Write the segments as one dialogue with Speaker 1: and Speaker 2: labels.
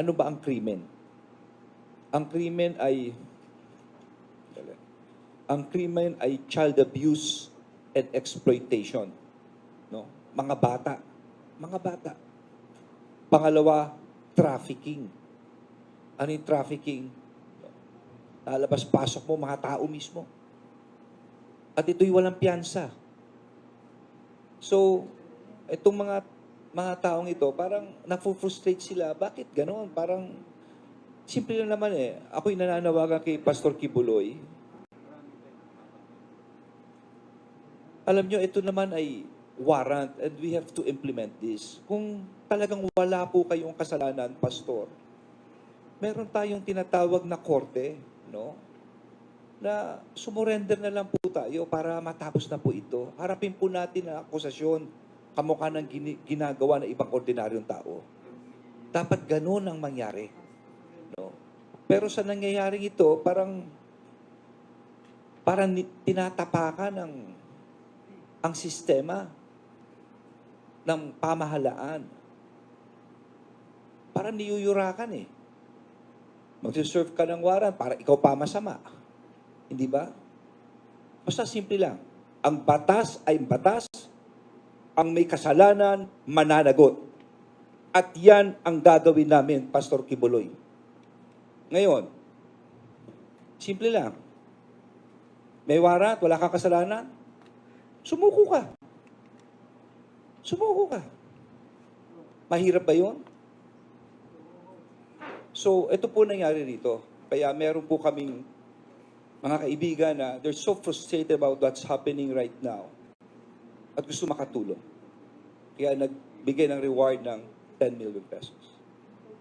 Speaker 1: Ano ba ang krimen? Ang krimen ay child abuse and exploitation. No? Mga bata. Mga bata. Pangalawa, trafficking. Ano yung trafficking? Lalabas-pasok mo, mga tao mismo. At ito'y walang piyansa. So, itong mga taong ito, parang na-frustrate sila. Bakit gano'n? Parang, simple lang naman eh. Ako'y nananawagan kay Pastor Kibuloy. Alam nyo, ito naman ay warrant and we have to implement this. Kung talagang wala po kayong kasalanan, Pastor, meron tayong tinatawag na korte, no? Na sumurrender na lang po tayo para matapos na po ito. Harapin po natin ang akusasyon kamukha ng ginagawa ng ibang ordinaryong tao. Dapat ganun ang mangyari. No? Pero sa nangyayaring ito, parang tinatapakan ang sistema ng pamahalaan. Parang niyuyurakan eh. Magsiserve ka ng warrant para ikaw pa masama. Hindi ba? Basta simple lang. Ang batas ay batas. Ang may kasalanan, mananagot. At yan ang gagawin namin, Pastor Kibuloy. Ngayon, simple lang. May warrant, wala kang kasalanan, sumuko ka. Sumuko ka. Mahirap ba yun? So, ito po nangyari rito. Kaya meron po kaming mga kaibigan na they're so frustrated about what's happening right now at gusto makatulong. Kaya nagbigay ng reward ng 10 million pesos.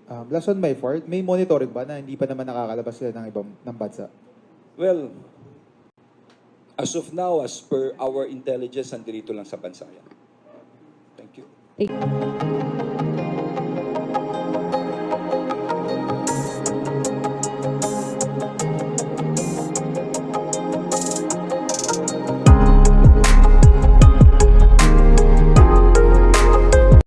Speaker 2: Last on my part, may monitoring ba na hindi pa naman nakakalabas sila ng bansa?
Speaker 1: Well, as of now, as per our intelligence, nandito lang sa bansa yan. Thank you.